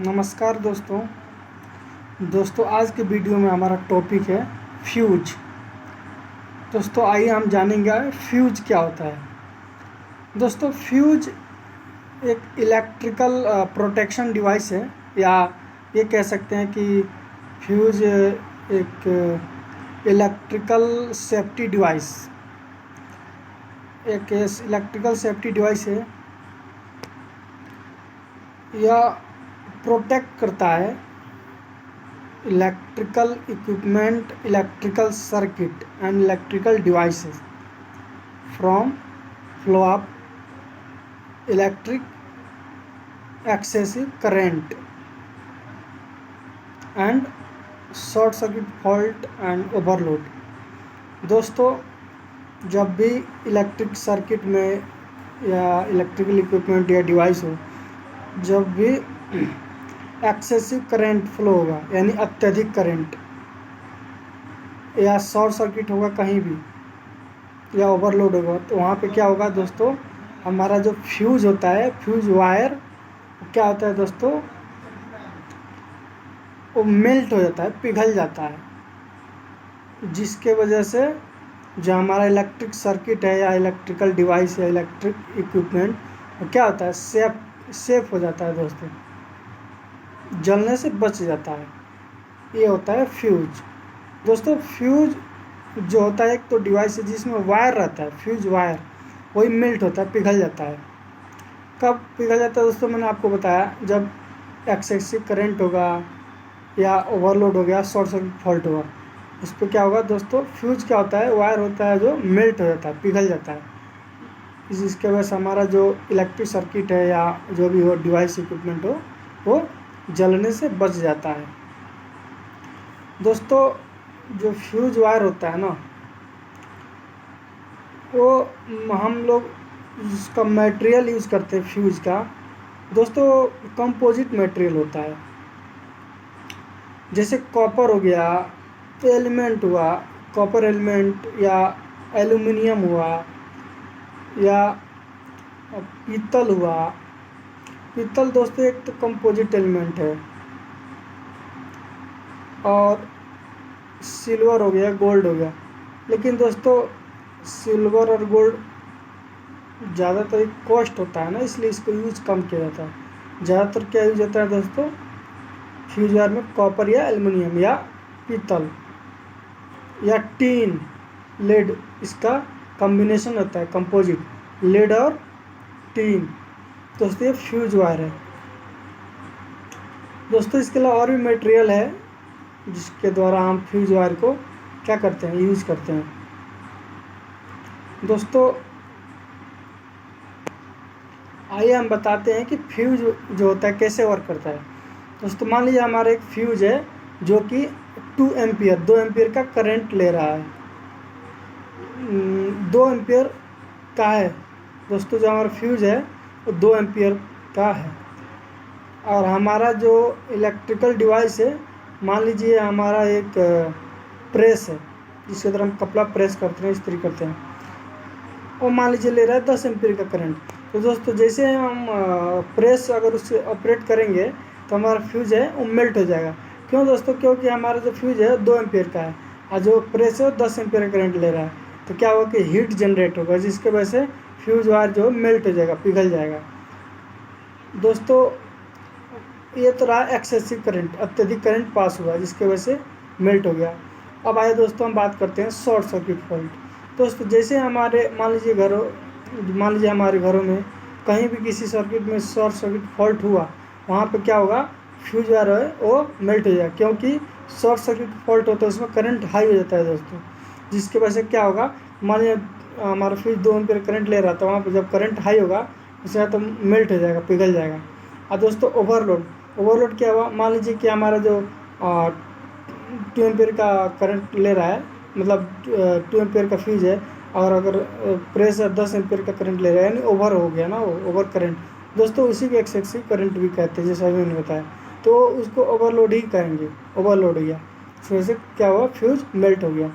नमस्कार दोस्तों। आज के वीडियो में हमारा टॉपिक है फ्यूज। दोस्तों आइए हम जानेंगे फ्यूज क्या होता है। दोस्तों फ्यूज एक इलेक्ट्रिकल प्रोटेक्शन डिवाइस है, या ये कह सकते हैं कि फ्यूज एक इलेक्ट्रिकल सेफ्टी डिवाइस है। यह प्रोटेक्ट करता है electrical equipment, electrical circuit and electrical devices from flow of electric excessive current and short circuit fault and overload. दोस्तों जब भी इलेक्ट्रिक सर्किट में या इलेक्ट्रिकल इक्विपमेंट या डिवाइस हो, जब भी एक्सेसिव करंट फ्लो होगा यानी अत्यधिक करंट, या शॉर्ट सर्किट होगा कहीं भी, या ओवरलोड होगा, तो वहाँ पे क्या होगा दोस्तों, हमारा जो फ्यूज होता है, फ्यूज वायर क्या होता है दोस्तों, वो मेल्ट हो जाता है, पिघल जाता है, जिसके वजह से जो हमारा इलेक्ट्रिक सर्किट है या इलेक्ट्रिकल डिवाइस या इलेक्ट्रिक इक्विपमेंट क्या होता है, सेफ हो जाता है दोस्तों, जलने से बच जाता है। ये होता है फ्यूज। दोस्तों फ्यूज जो होता है एक तो डिवाइस है जिसमें वायर रहता है, फ्यूज वायर, वही मेल्ट होता है, पिघल जाता है। कब पिघल जाता है दोस्तों, मैंने आपको बताया जब एक्सेसिव करंट होगा या ओवरलोड हो गया, शॉर्ट सर्किट फॉल्ट होगा, उस पर क्या होगा दोस्तों, फ्यूज क्या होता है, वायर होता है जो मेल्ट हो जाता है, पिघल जाता है। इसके वजह से हमारा जो इलेक्ट्रिक सर्किट है या जो भी हो डिवाइस इक्विपमेंट हो, वो जलने से बच जाता है। दोस्तों जो फ्यूज वायर होता है ना, वो हम लोग उसका मटेरियल यूज़ करते हैं फ्यूज का दोस्तों, कंपोजिट मटेरियल होता है। जैसे कॉपर हो गया, एलिमेंट हुआ, कॉपर एलिमेंट, या एल्युमिनियम हुआ, या पीतल हुआ। पीतल दोस्तों एक तो कंपोजिट एलिमेंट है, और सिल्वर हो गया, गोल्ड हो गया। लेकिन दोस्तों सिल्वर और गोल्ड ज़्यादातर कॉस्ट होता है ना, इसलिए इसको यूज़ कम किया जाता है। ज़्यादातर क्या यूज होता है दोस्तों, फ्यूज वायर में कॉपर या एल्युमिनियम या पीतल या टीन, लेड, इसका कॉम्बिनेशन होता है, कंपोजिट, लेड और टीन। दोस्तों ये फ्यूज वायर है। दोस्तों इसके अलावा और भी मटेरियल है जिसके द्वारा हम फ्यूज वायर को क्या करते हैं, यूज़ करते हैं। दोस्तों आइए हम बताते हैं कि फ्यूज जो होता है कैसे वर्क करता है। दोस्तों मान लीजिए हमारा एक फ्यूज है जो कि 2 एम्पियर का करंट ले रहा है। 2 एम्पियर का है दोस्तों, जो हमारा फ्यूज है वो 2 एम्पियर का है। और हमारा जो इलेक्ट्रिकल डिवाइस है, मान लीजिए हमारा एक प्रेस है जिसके द्वारा हम कपड़ा प्रेस करते हैं, इस्त्री करते हैं, और मान लीजिए ले रहा है 10 एम्पियर का करंट। तो दोस्तों जैसे हम प्रेस अगर उससे ऑपरेट करेंगे तो हमारा फ्यूज है वो मेल्ट हो जाएगा। क्यों दोस्तों, क्योंकि हमारा जो फ्यूज है 2 एम्पियर का है और जो प्रेस है वो 10 एम्पियर का करंट ले रहा है। तो क्या होगा कि हीट जनरेट होगा, जिसके वजह से फ्यूज वायर जो मेल्ट हो जाएगा, पिघल जाएगा। दोस्तों ये तो रहा एक्सेसिव करंट, अत्यधिक करंट पास हुआ जिसके वजह से मेल्ट हो गया। अब आइए दोस्तों हम बात करते हैं शॉर्ट सर्किट फॉल्ट। दोस्तों जैसे हमारे मान लीजिए हमारे घरों में कहीं भी किसी सर्किट में शॉर्ट सर्किट फॉल्ट हुआ, वहाँ पे क्या होगा, फ्यूज वायर है वो मेल्ट हो जाएगा, क्योंकि शॉर्ट सर्किट फॉल्ट होता है उसमें करंट हाई हो जाता है दोस्तों, जिसकी वजह से क्या होगा, मान लीजिए हमारा फ्यूज 2 एम्पियर करंट ले रहा था, वहाँ पर जब करंट हाई होगा उससे तो मेल्ट हो जाएगा, पिघल जाएगा। और दोस्तों ओवरलोड क्या हुआ, मान लीजिए कि हमारा जो 2 एम्पियर का करंट ले रहा है, मतलब 2 एम्पियर का फ्यूज है, और अगर प्रेस 10 एम्पियर का करंट ले रहा है, यानी ओवर हो गया ना, वो ओवर करंट। दोस्तों उसी को एक्सेसिव करंट भी कहते हैं, जैसा अभी मैंने बताया। तो उसको ओवरलोड ही करेंगे, ओवरलोड हो गया, इस वजह से क्या हुआ, फ्यूज मेल्ट हो गया।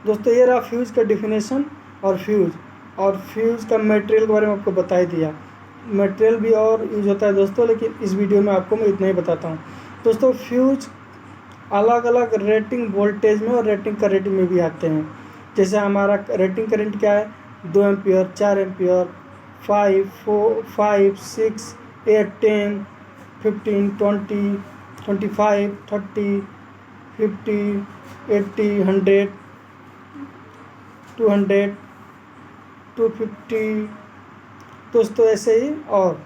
दोस्तों ये रहा फ्यूज का डिफिनेशन और फ्यूज का मटेरियल के बारे में आपको बता ही दिया। मटेरियल भी और यूज होता है दोस्तों, लेकिन इस वीडियो में आपको मैं इतना ही बताता हूँ दोस्तों। फ्यूज अलग अलग रेटिंग वोल्टेज में और रेटिंग करंट में भी आते हैं। जैसे हमारा रेटिंग करंट क्या है, 2 एम्पियर, 4 एम्पियर, 5, 4, 5, 6, 8, 10, 15, 20, 25, 30, 50, 80, 100, 200, 250 दोस्तों, ऐसे ही और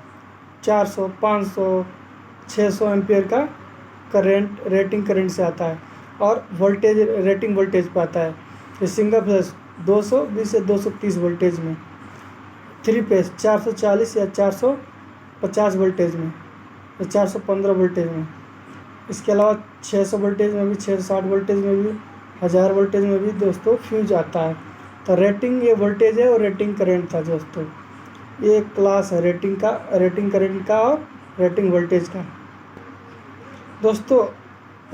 400, 500, 600 एम्पियर का करंट रेटिंग करंट से आता है। और वोल्टेज रेटिंग वोल्टेज पर आता है। तो सिंगल फेज 220 से 230 वोल्टेज में, 3 फेज 440 या 450 वोल्टेज में या 415 वोल्टेज में। इसके अलावा 600 वोल्टेज में भी, 660 वोल्टेज में भी, 1000 वोल्टेज में भी दोस्तों फ्यूज आता है। तो रेटिंग ये वोल्टेज है और रेटिंग करंट था दोस्तों। ये क्लास है रेटिंग का, रेटिंग करंट का और रेटिंग वोल्टेज का। दोस्तों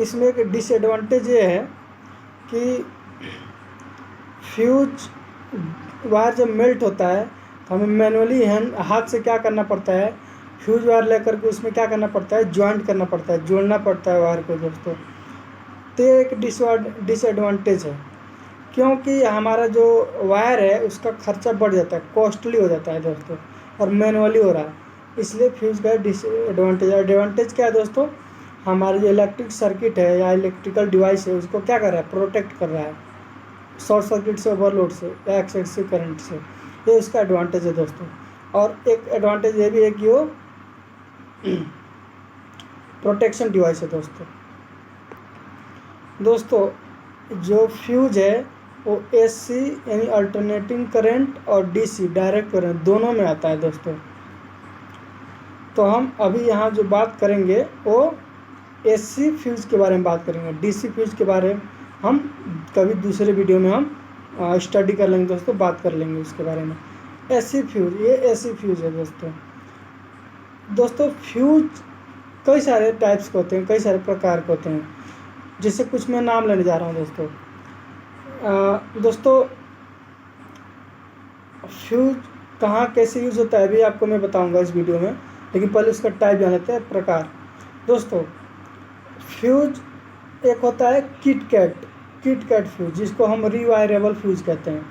इसमें एक डिसएडवांटेज ये है कि फ्यूज वायर जब मेल्ट होता है तो हमें मैनुअली हाथ से क्या करना पड़ता है, फ्यूज वायर लेकर के उसमें क्या करना पड़ता है, ज्वाइंट करना पड़ता है, जोड़ना पड़ता है वायर को दोस्तों। तो ये एक डिसएडवांटेज है, क्योंकि हमारा जो वायर है उसका खर्चा बढ़ जाता है, कॉस्टली हो जाता है दोस्तों, और मैनुअली हो रहा है, इसलिए फ्यूज का डिसएडवांटेज। एडवांटेज क्या है दोस्तों, हमारे जो इलेक्ट्रिक सर्किट है या इलेक्ट्रिकल डिवाइस है उसको क्या कर रहा है, प्रोटेक्ट कर रहा है शॉर्ट सर्किट से, ओवरलोड से या एक्सेसिव करंट से। ये उसका एडवांटेज है दोस्तों। और एक एडवांटेज ये भी है कि वो प्रोटेक्शन डिवाइस है दोस्तों। दोस्तों जो फ्यूज है वो AC यानी अल्टरनेटिंग करंट और DC डायरेक्ट करंट दोनों में आता है दोस्तों। तो हम अभी यहाँ जो बात करेंगे वो AC फ्यूज के बारे में बात करेंगे। DC फ्यूज के बारे में हम कभी दूसरे वीडियो में हम स्टडी कर लेंगे दोस्तों, बात कर लेंगे उसके बारे में। AC फ्यूज, ये AC फ्यूज है दोस्तों। दोस्तों फ्यूज कई सारे टाइप्स के होते हैं, कई सारे प्रकार के होते हैं, जैसे कुछ मैं नाम लेने जा रहा हूँ दोस्तों। दोस्तों फ्यूज कहाँ कैसे यूज़ होता है अभी आपको मैं बताऊंगा इस वीडियो में, लेकिन पहले उसका टाइप जान लेते हैं, प्रकार। दोस्तों फ्यूज एक होता है किट कैट फ्यूज, जिसको हम रीवायरेबल फ्यूज कहते हैं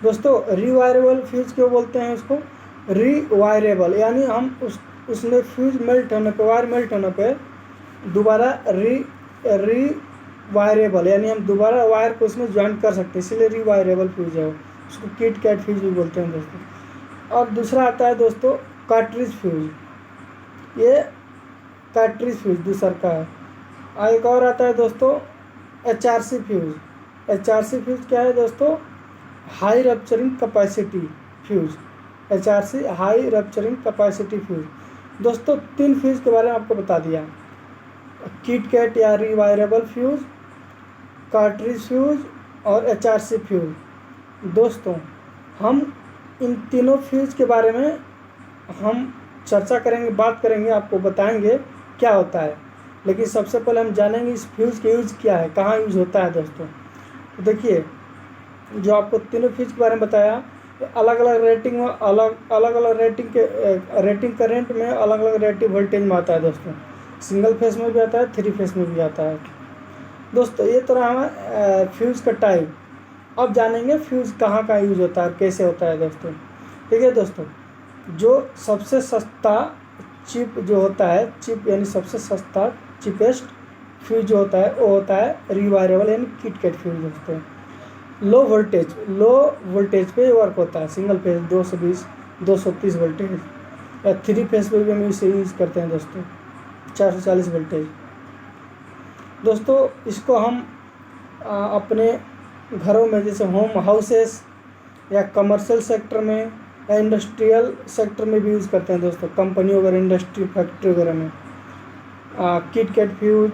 दोस्तों। रीवायरेबल फ्यूज क्यों बोलते हैं उसको, रीवायरेबल यानी हम उसमें फ्यूज मेल्ट होने पे, वायर मेल्ट होने पे दोबारा रीवायरेबल यानी हम दोबारा वायर को उसमें ज्वाइन कर सकते हैं, इसलिए रीवायरेबल फ्यूज है वो, उसको किट कैट फ्यूज भी बोलते हैं दोस्तों। और दूसरा आता है दोस्तों कार्ट्रिज फ्यूज, ये कार्ट्रिज फ्यूज दूसरा का है। और एक और आता है दोस्तों HRC फ्यूज। HRC फ्यूज क्या है दोस्तों, high rupturing capacity fuse. HRC high rupturing capacity fuse. दोस्तों 3 फ्यूज के बारे में आपको बता दिया, किट कैट या रीवायरेबल फ्यूज, कार्ट्रिज फ्यूज और HRC फ्यूज। दोस्तों हम इन तीनों फ्यूज के बारे में हम चर्चा करेंगे, बात करेंगे, आपको बताएंगे क्या होता है। लेकिन सबसे पहले हम जानेंगे इस फ्यूज के यूज़ क्या है, कहाँ यूज़ होता है दोस्तों। तो देखिए जो आपको तीनों फ्यूज के बारे में बताया, अलग अलग रेटिंग में, अलग अलग रेटिंग के रेटिंग करंट में, अलग अलग रेटिंग वोल्टेज में आता है दोस्तों। सिंगल फेस में भी आता है, 3 फेस में भी आता है दोस्तों। ये तो रहा फ्यूज का टाइप। अब जानेंगे फ्यूज कहाँ कहाँ यूज़ होता है, कैसे होता है दोस्तों। ठीक है दोस्तों, जो सबसे सस्ता चिप जो होता है, चिप यानी सबसे सस्ता चिपेस्ट फ्यूज जो होता है वो होता है रीवायरेबल यानी किट कैट फ्यूज दोस्तों। लो वोल्टेज पे वर्क होता है, सिंगल फेज 220 230 वोल्टेज, या 3 फेज पे भी हम इसे यूज़ करते हैं दोस्तों, 440 वोल्टेज। दोस्तों इसको हम अपने घरों में, जैसे होम हाउसेस या कमर्शियल सेक्टर में या इंडस्ट्रियल सेक्टर में भी यूज़ करते हैं दोस्तों, कंपनी वगैरह, इंडस्ट्री, फैक्ट्री वगैरह में। किट कैट फ्यूज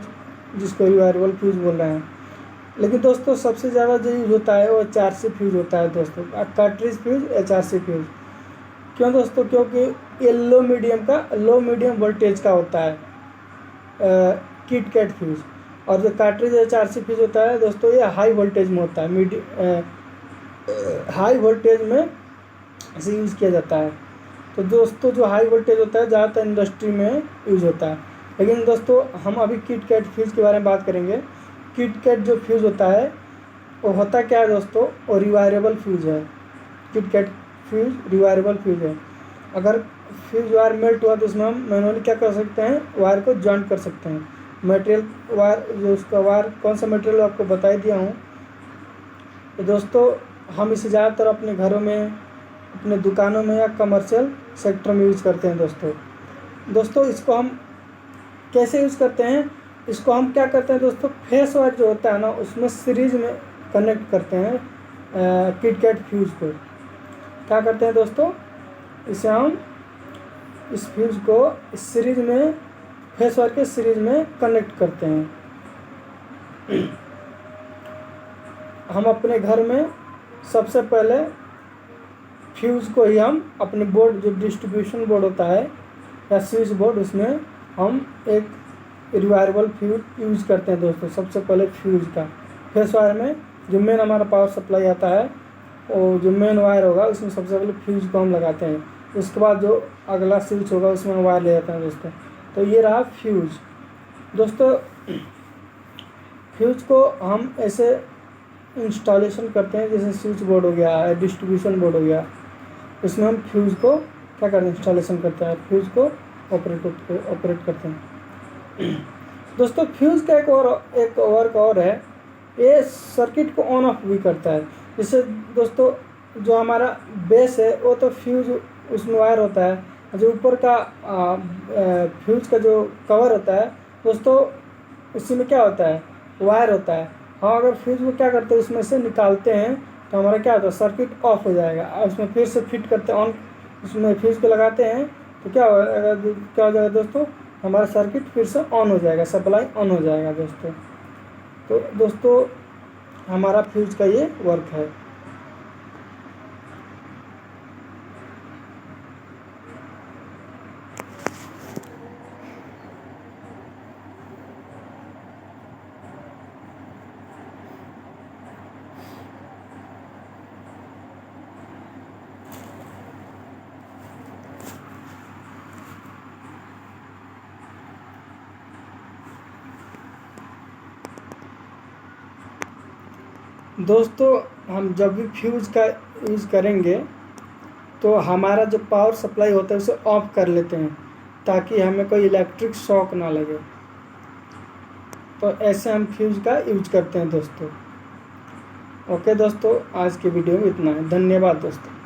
जिसको रीवायरेबल फ्यूज बोल रहे हैं। लेकिन दोस्तों सबसे ज़्यादा जो यूज़ होता है वो HRC फ्यूज होता है दोस्तों, कार्ट्रिज फ्यूज, HRC फ्यूज। क्यों दोस्तों, क्योंकि ये लो मीडियम वोल्टेज का होता है किट कैट फ्यूज, और जो कार्ट्रिज HRC फ्यूज होता है दोस्तों ये हाई वोल्टेज में होता है, हाई वोल्टेज में इसे यूज़ किया जाता है। तो दोस्तों जो हाई वोल्टेज होता है ज़्यादातर इंडस्ट्री में यूज होता है। लेकिन दोस्तों हम अभी किट-कैट फ्यूज़ के बारे में बात करेंगे। किट-कैट जो फ्यूज़ होता है वो होता क्या है दोस्तों, वो रिवायरेबल फ्यूज़ है। किट-कैट फ्यूज़ रिवायरेबल फ्यूज़ है। अगर फ्यूज़ वायर मेल्ट हुआ तो उसमें हम मैनुअली क्या कर सकते हैं, वायर को जॉइंट कर सकते हैं। मटेरियल वायर जो उसका वायर कौन सा मटेरियल आपको बता ही दिया हूँ। तो दोस्तों हम इसे ज़्यादातर अपने घरों में, अपने दुकानों में या कमर्शियल सेक्टर में यूज़ करते हैं दोस्तों इसको हम कैसे यूज़ करते हैं, इसको हम क्या करते हैं दोस्तों, फेस वायर जो होता है ना उसमें सीरीज में कनेक्ट करते हैं किट-कैट फ्यूज़ को। क्या करते हैं दोस्तों, इसे हम इस फ्यूज़ को इस सीरीज में, फेस वायर के सीरीज में कनेक्ट करते हैं। हम अपने घर में सबसे पहले फ्यूज़ को ही हम अपने बोर्ड, जो डिस्ट्रीब्यूशन बोर्ड होता है या स्विच बोर्ड, उसमें हम एक रिवायरेबल फ्यूज़ यूज़ करते हैं दोस्तों। सबसे पहले फ्यूज़ का फेस वायर में जो मेन हमारा पावर सप्लाई आता है, और जो मेन वायर होगा उसमें सबसे पहले फ्यूज़ को हम लगाते हैं। उसके बाद जो अगला स्विच होगा उसमें वायर ले जाते हैं दोस्तों। तो ये रहा फ्यूज़ दोस्तों। फ्यूज़ को हम ऐसे इंस्टॉलेशन करते हैं, जैसे स्विच बोर्ड हो गया, डिस्ट्रीब्यूशन बोर्ड हो गया, उसमें हम फ्यूज़ को क्या करते हैं, इंस्टॉलेशन करते हैं, फ्यूज़ को ऑपरेट करते हैं दोस्तों। फ्यूज़ का एक वर्क और है, ये सर्किट को ऑन ऑफ भी करता है। जैसे दोस्तों जो हमारा बेस है वो तो फ्यूज़ उसमें वायर होता है, जो ऊपर का फ्यूज़ का जो कवर होता है दोस्तों, उसी में क्या होता है, वायर होता है। हाँ, अगर फ्यूज़ को क्या करते हैं, उसमें से निकालते हैं तो हमारा क्या होता है, सर्किट ऑफ हो जाएगा। उसमें फिर से फिट करते हैं ऑन, उसमें फ्यूज़ को लगाते हैं तो क्या हो जाएगा दोस्तों, हमारा सर्किट फिर से ऑन हो जाएगा, सप्लाई ऑन हो जाएगा दोस्तों। तो दोस्तों हमारा फ्यूज़ का ये वर्क है। दोस्तों हम जब भी फ्यूज़ का यूज़ करेंगे तो हमारा जो पावर सप्लाई होता है उसे ऑफ कर लेते हैं, ताकि हमें कोई इलेक्ट्रिक शॉक ना लगे। तो ऐसे हम फ्यूज़ का यूज करते हैं दोस्तों। ओके दोस्तों, आज की वीडियो में इतना है। धन्यवाद दोस्तों।